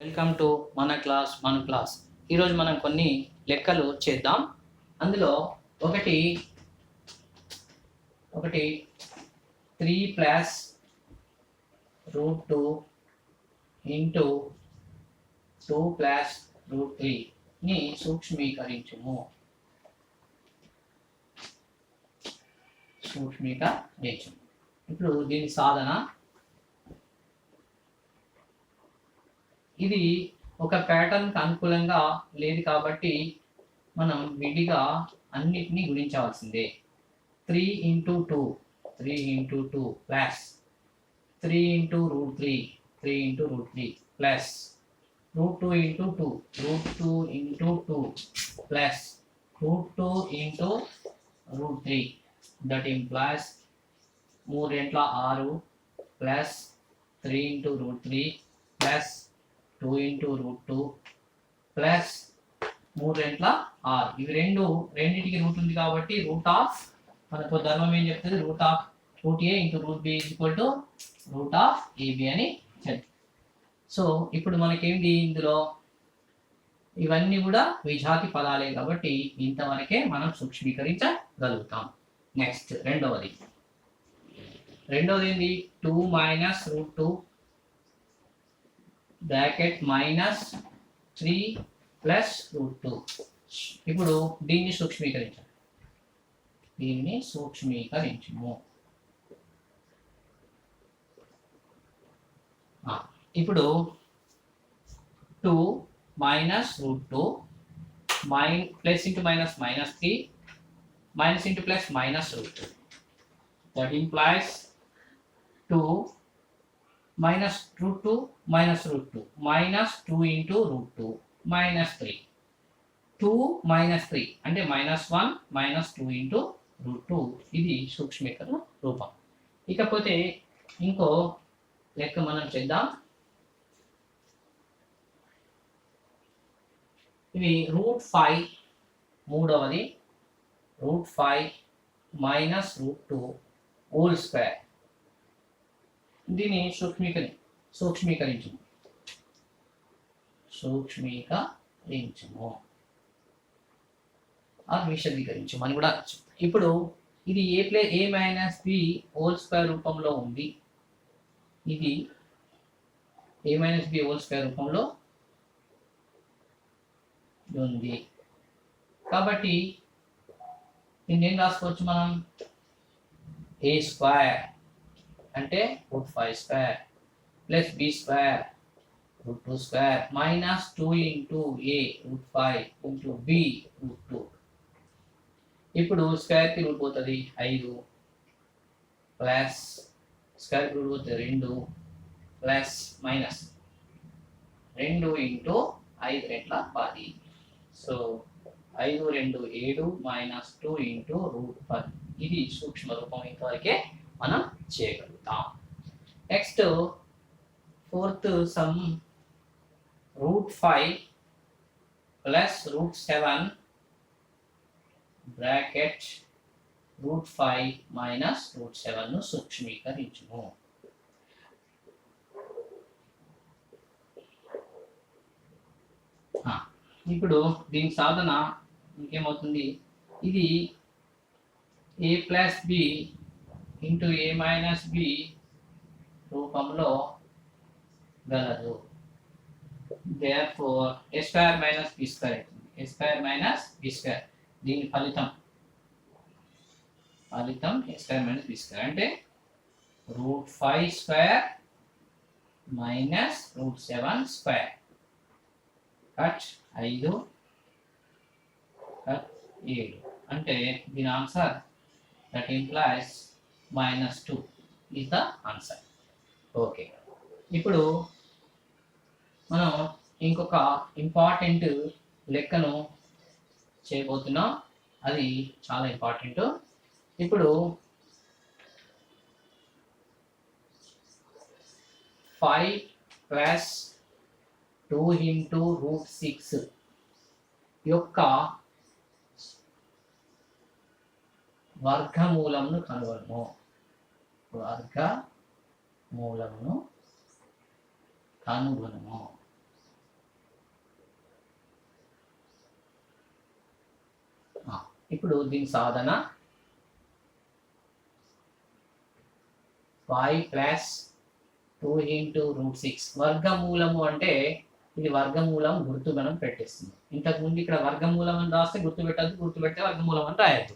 Welcome to మన class. ఈరోజు మనం కొన్ని లెక్కలు చేద్దాం. అందులో ఒకటి 3 plus root 2 into 2 plus root 3ని సూక్ష్మీకరించుము. ఇప్పుడు దీని సాధన, ఇది ఒక ప్యాటర్న్కి అనుకూలంగా లేదు కాబట్టి మనం విడిగా అన్నిటినీ గుణించవలసిందే. 3 into 2 plus 3 into root 3 plus root 2 into 2 plus root 2 into root 3 that implies 3 రెట్ల 6 plus 3 into root 3 plus 2 into root 2 plus 3 రెట్ల 6. ఇవి రెండింటికి రూట్ ఉంది కాబట్టి రూట్ ఆఫ్, మనకు ధర్మం ఏం చెప్తుంది, root A into root B equal to root of AB అని చెప్తుంది. సో ఇప్పుడు మనకేంటి, ఇందులో ఇవన్నీ కూడా విజాతి పదాలే కాబట్టి ఇంతవరకే మనం సూక్ష్మీకరించగలుగుతాం. నెక్స్ట్ రెండవది ఏంటి, 2 minus root 2 bracket minus 3 plus root 2. ఇప్పుడు దీన్ని సూక్ష్మీకరించము. ఇప్పుడు 2 minus root 2 plus into minus minus 3 minus into plus minus root 2. That implies 2 minus root 2 minus root 2 minus 2 into root 2 minus 3. 2 minus 3 అంటే మైనస్ 1 మైనస్ 2 ఇంటూ రూట్ 2. ఇది సూక్ష్మీకరణ రూపం. ఇకపోతే ఇంకో లెక్క మనం చేద్దాం. ఇవి రూట్ 5 మూడవది root 5 minus root 2 whole square. దీన్ని సూక్ష్మీకరించము విశదీకరించము అని కూడా. ఇప్పుడు ఇది A minus B whole square రూపంలో ఉంది. ఇది A minus B whole square రూపంలో ఉంది కాబట్టి దీన్ని ఏం రాసుకోవచ్చు మనం, ఏ స్క్వేర్ అంటే root 5 square plus B square root 2 square minus 2 into A root 5 into B root 2. ఇప్పుడు స్క్వేర్కి రూట్ పోతుంది 5 ప్లస్ స్క్వేర్కి రూట్ పోతుంది 2 ప్లస్ మైనస్ 2 ఇంటూ 5 రెట్ల 10. So 5 2 7 minus 2 into root 10. ఇది సూక్ష్మ రూపం. ఇంతవరకే మనం చేయగలుగుతాం. Next fourth sum, root 5 plus root 7 bracket root 5 minus root 7ను సూక్ష్మీకరించుము. ఇప్పుడు దీని సాధన ఇంకేమవుతుంది, ఇది A plus B into A minus B రూపంలో గలదు. therefore a square minus b square అవుతుంది. a square minus b square, దీని ఫలితం a square minus b square అంటే root 5 square minus root 7 square. Cut 5 cut 7 అంటే దీని answer that implies -2 is the answer. Okay, ఇప్పుడు మనం ఇంకొక ఇంపార్టెంట్ లెక్కను చేయబోతున్నాం. అది చాలా ఇంపార్టెంట్. ఇప్పుడు 5 ప్లస్ 2 ఇంటూ రూట్ 6 యొక్క వర్గమూలంను కనుగొనము. కనుగొనము. ఇప్పుడు దీని సాధన 5 ప్లస్ 2 ఇంటూ రూట్ 6 వర్గమూలము అంటే ఇది వర్గమూలం గుర్తు మనం పెట్టేస్తుంది. ఇంతకుముందు ఇక్కడ వర్గమూలం అని రాస్తే గుర్తు పెట్టద్దు, గుర్తు పెడితే వర్గమూలం అని రాయద్దు.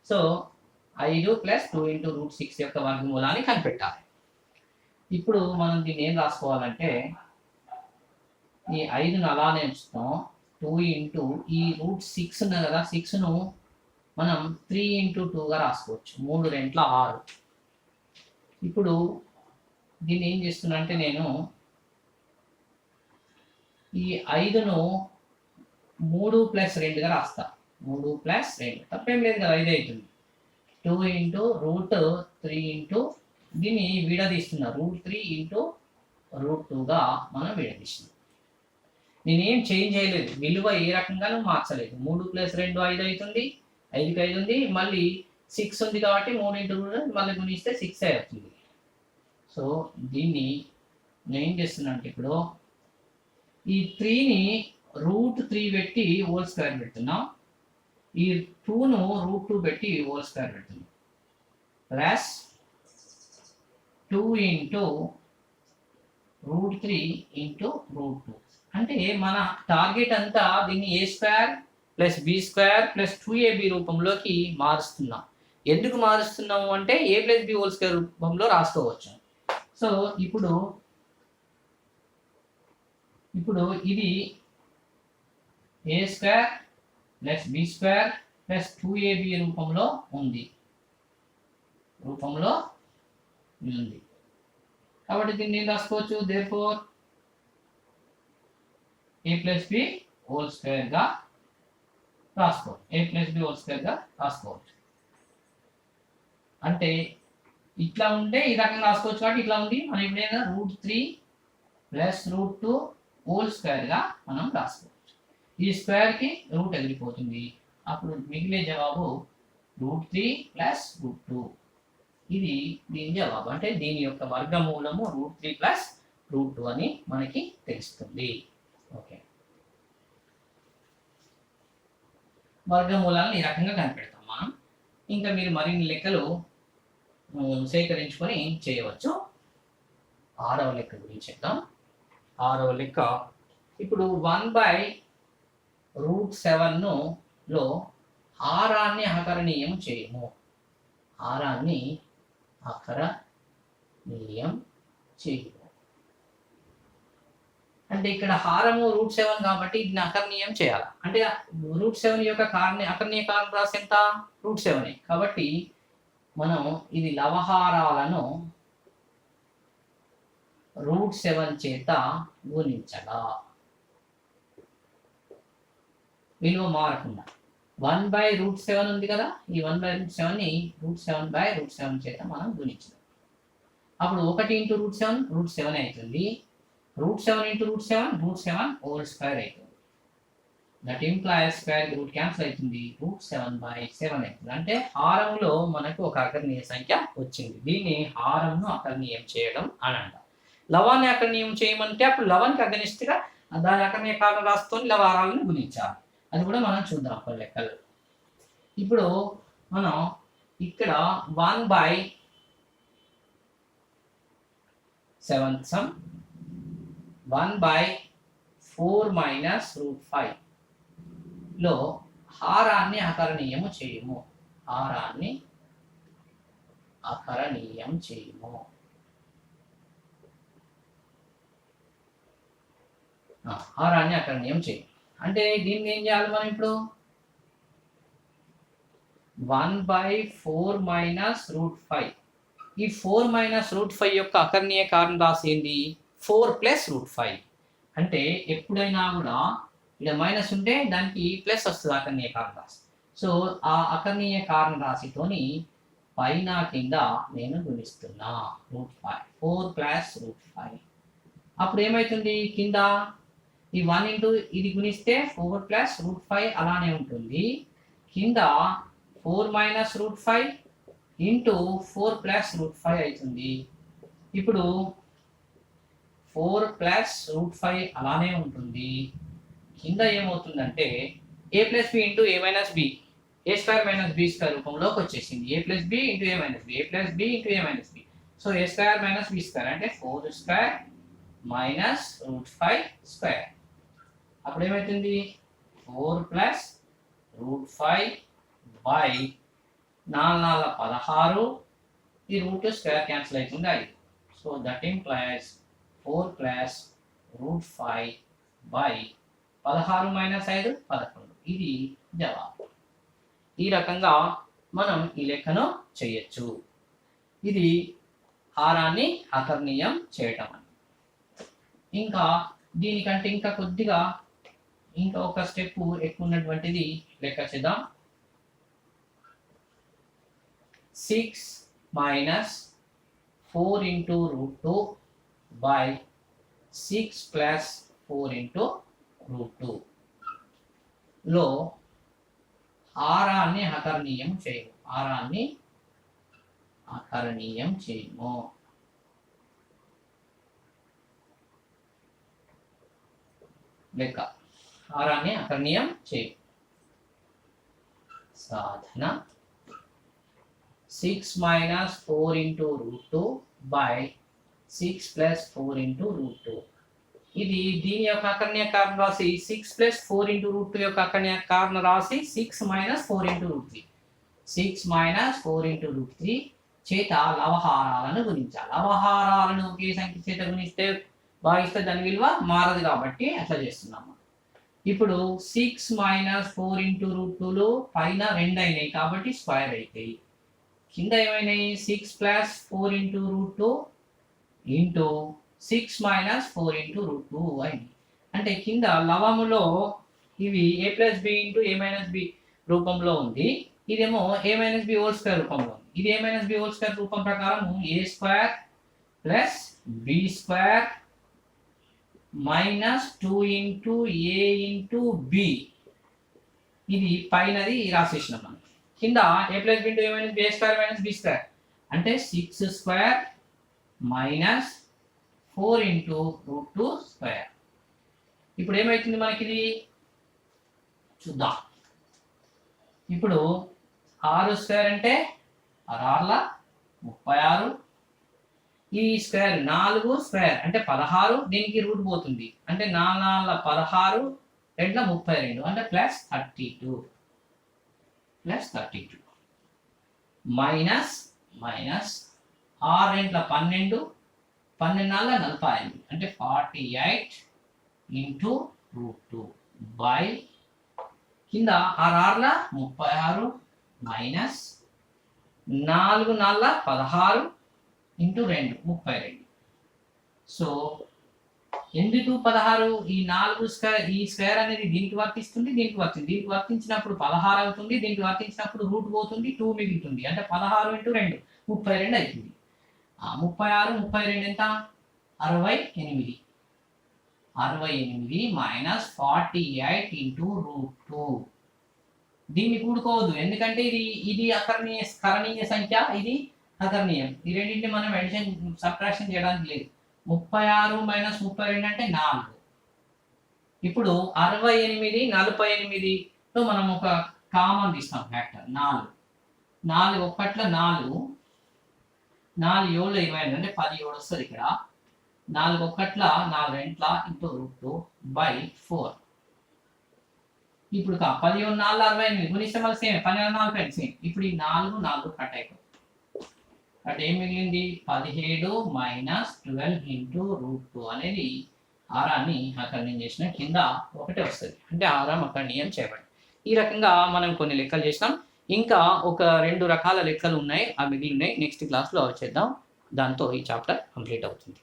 సో 5 ప్లస్ 2 ఇంటూ రూట్ 6 యొక్క వర్గమూలాన్ని కనిపెట్టాలి. ఇప్పుడు మనం దీన్ని ఏం రాసుకోవాలంటే ఈ 5ను అలానే ఉంచుతాం. 2 ఇంటూ ఈ రూట్ 6 ఉంది కదా, 6ను మనం 3 ఇంటూ 2గా రాసుకోవచ్చు. 3 2 6. ఇప్పుడు దీన్ని ఏం చేస్తున్నా అంటే నేను ఈ 5ను 3 ప్లస్ 2గా రాస్తా. 3 ప్లస్ 2 తప్పేం లేదు కదా, 5 అవుతుంది. 2 ఇంటూ రూట్ 3 ఇంటూ దీన్ని విడదీస్తున్నా. రూట్ 3 ఇంటూ రూట్ 2గా మనం విడదీస్తున్నాం. నేనేం చేంజ్ చేయలేదు, విలువ ఏ రకంగానూ మార్చలేదు. 3 ప్లస్ 2 5 అవుతుంది, 5కి 5 ఉంది, మళ్ళీ 6 ఉంది కాబట్టి 3 ఇంటూ మళ్ళీ గుణిస్తే 6 అవుతుంది. సో దీన్ని నేను ఏం చేస్తున్నా అంటే ఇప్పుడు ఈ 3ని రూట్ 3 పెట్టి హోల్ స్క్వేర్ పెడుతున్నాం, ఈ 2ను రూట్ 2 పెట్టి హోల్ స్క్వేర్ పెడుతున్నాం, plus 2 into root 3 into root 2. అంటే మన టార్గెట్ అంతా దీన్ని A square plus B square plus 2ab రూపంలోకి మారుస్తున్నాం. ఎందుకు మారుస్తున్నాము అంటే A plus B whole square రూపంలో రాసుకోవచ్చు. సో ఇప్పుడు ఇది A square plus B square plus 2ab రూపంలో ఉంది. కాబట్టి దీన్ని ఏం రాసుకోవచ్చు, therefore A plus B whole స్క్వేర్గా రాసుకోవచ్చు. ఏ ప్లస్ బి హోల్ స్క్వేర్గా రాసుకోవచ్చు. అంటే ఇట్లా ఉంటే ఈ రకంగా రాసుకోవచ్చు కాబట్టి ఇట్లా ఉంది. మనం ఇప్పుడు రూట్ 3 ప్లస్ రూట్ 2 హోల్ స్క్వేర్గా మనం రాసుకోవచ్చు. ఈ స్క్వేర్కి రూట్ ఎగిరిపోతుంది. అప్పుడు మిగిలే జవాబు రూట్ 3 ప్లస్ రూట్ 2. ఇది దీని జవాబు. అంటే దీని యొక్క వర్గమూలము రూట్ 3 ప్లస్ రూట్ 2 అని మనకి తెలుస్తుంది. ఓకే, వర్గమూలాలను ఈ రకంగా కనిపెడతాం మనం. ఇంకా మీరు మరిన్ని లెక్కలు సేకరించుకొని చేయవచ్చు. 6వ లెక్క గురించి చెప్తాం. 6వ లెక్క ఇప్పుడు 1/√7లో హారాన్ని అకరణీయం చేయము. హారాన్ని అకరణీయం చేయము అంటే ఇక్కడ హారము √7 కాబట్టి దీన్ని అకరణీయం చేయాలి. అంటే √7 యొక్క అకరణీయ కారణ రాశి ఎంత, √7. కాబట్టి మనం ఇది లవహారాలను √7 చేత గుణించగా విలువ మారకుండా 1/√7 ఉంది కదా, ఈ 1/√7ని √7/√7 చేత మనం గుణించాం. అప్పుడు 1 ఇంటూ √7 √7 అవుతుంది. √7 ఇంటూ √7 హోల్ స్క్వేర్ అవుతుంది. That implies square root cancel అవుతుంది, √7/7 అవుతుంది. అంటే హారంలో మనకు ఒక అకరణీయ సంఖ్య వచ్చింది. దీన్ని హారంను అకరణీయం చేయడం అని అంటాం. లవాన్ని అకరణీయం చేయమంటే అప్పుడు లవానికి అగనిస్ట్గా దాని అకరణీయ కారణ రాసుకొని లవహారాలను గుణించాలి. అది కూడా మనం చూద్దాం కొన్ని లెక్కలు. ఇప్పుడు మనం ఇక్కడ 1/7 సమ్ 1/4 మైనస్ √5 లో హారాన్ని అకరణీయము చేయము. హారాన్ని అకరణీయం చేయము. హారాన్ని అకరణీయం చేయము అంటే దీన్ని ఏం చేయాలి మనం ఇప్పుడు 1/4 మైనస్ √5. ఈ 4 మైనస్ √5 యొక్క అకరణీయ కారణ రాశి ఏంది, 4 ప్లస్ √5. అంటే ఎప్పుడైనా కూడా ఇక్కడ మైనస్ ఉంటే దానికి ప్లస్ వస్తుంది అకరణీయ కారణ రాశి. సో ఆ అకరణీయ కారణ రాశితోని పైన కింద నేను గుణిస్తున్నా √5, 4 ప్లస్ √5. అప్పుడు ఏమవుతుంది, కింద ఈ 1 ఇంటూ ఇది గుణిస్తే 4 ప్లస్ √5 అలానే ఉంటుంది. కింద 4 మైనస్ √5 ఇంటూ 4 ప్లస్ √5 అవుతుంది. ఇప్పుడు 4 ప్లస్ √5 అలానే ఉంటుంది. కింద ఏమవుతుందంటే a plus B into a minus B A square minus B square రూపంలోకి వచ్చేసింది. A plus B into A minus B, A plus B into A minus B. So A square minus B square అంటే 4 square minus route 5 square. అప్పుడు ఏమవుతుంది 4 plus root 5 by 4 16, ఈ root square cancel అవుతుంది 5. So that implies 4 plus root 5 by 16 minus 5 11. ఇది జవాబు. ఈ రకంగా మనం ఈ లెక్కను చేయొచ్చు. ఇది హారాన్ని అకర్ణీయం చేయటం అని. ఇంకా దీనికంటే ఇంకా కొద్దిగా ఇంకా ఒక స్టెప్ ఎక్కువ ఉన్నటువంటిది లెక్క చేద్దాం. 6 minus 4 into root 2 by 6 plus 4 into root 2 లో హారాన్ని అకర్ణీయం చేయము. హారాన్ని అకర్ణీయం చేయము. లెక్క హారాన్ని అకర్ణీయం చేయము. సాధన 6 minus 4 into root 2 by 6 plus 4 into root 2. ఇది దీని యొక్క అకర్ణీయ కారణం రాసి 6 ప్లస్ 4 ఇంటూ రూట్ 2 యొక్క అకర్ణీయ కారణం రాసి 6 minus 4 into root 3. 6 minus 4 into root 3 చేత లవహారాలను గుణించాలి. లవహారాలను ఒకే సంఖ్య చేత గుణిస్తే భాగిస్తే దాని విలువ మారదు కాబట్టి అట్లా చేస్తున్నాము. ఇప్పుడు 6 మైనస్ 4 ఇంటూ రూట్ 2లో పైన 2 అయినాయి కాబట్టి స్క్వేర్ అవుతాయి. కింద ఏమైనాయి 6 plus 4 into root 2 into 6 minus 4 into root 2 అయింది. అంటే కింద లవములో ఇవి A plus B into A minus B రూపంలో ఉంది. ఇదేమో A minus B whole square రూపంలో ఉంది. ఇది A minus B whole square రూపం ప్రకారం A square plus B square minus 2 into A into B. ఇది పైనది రాసేసినాం మనం. కింద A plus B into A minus B A square minus B square అంటే 6 square minus 4 into root 2 square. ఇప్పుడు ఏమవుతుంది మనకి ఇది చూద్దాం. ఇప్పుడు 6 స్క్వేర్ అంటే 6 36. ఈ స్క్వేర్ 4 స్క్వేర్ అంటే 16. దీనికి రూట్ పోతుంది అంటే 4 16 2 32 అంటే ప్లస్ 32 మైనస్ 6 12 12 48 అంటే 48 ఇంటూ రూట్ 2 బై కింద 6 36 మైనస్ 4 16 ఇంటూ 2 32. సో ఎందుకు 16? ఈ 4 స్క్వేర్ ఈ స్క్వేర్ అనేది దీనికి వర్తిస్తుంది, దీనికి వర్తింది. దీనికి వర్తించినప్పుడు 16 అవుతుంది, దీనికి వర్తించినప్పుడు రూట్ పోతుంది, 2 మిగులుతుంది అంటే 16 ఇంటూ 2 32 అవుతుంది. 36 32 ఎంత 68. 68 మైనస్ 48 ఇంటూ రూట్ 2. దీన్ని కూడుకోవద్దు ఎందుకంటే ఇది కరణీయ సంఖ్య, ఇది అకర్ణీయం. ఈ రెండింటిని మనం ఎడిషన్ సబ్ట్రాక్షన్ చేయడానికి లేదు. 36 మైనస్ 32 అంటే 4. ఇప్పుడు 68 48లో మనం ఒక కామన్ తీస్తాం ఫ్యాక్టర్ 4. 4 1 4 4 7 20 అంటే 17 వస్తుంది. ఇక్కడ 4 1 4 2 ఇంటూ రూట్ 2 బై 4. ఇప్పుడు 17 4 68 గుణిస్తే మళ్ళీ సేమ్ 12 4 సేమ్. ఇప్పుడు ఈ 4 కట్ అయిపోతుంది. అంటే ఏం మిగిలింది 17 మైనస్ 12 ఇంటూ రూట్ 2 అనేది హారాన్ని అకర్ణీయం చేసిన కింద ఒకటే వస్తుంది. అంటే హారం అకర్ణీయం చేయబడి. ఈ రకంగా మనం కొన్ని లెక్కలు చేసినాం. ఇంకా ఒక 2 రకాల లెక్కలు ఉన్నాయి, ఆ మిగిలి ఉన్నాయి. నెక్స్ట్ క్లాస్లో చేద్దాం. దాంతో ఈ చాప్టర్ కంప్లీట్ అవుతుంది.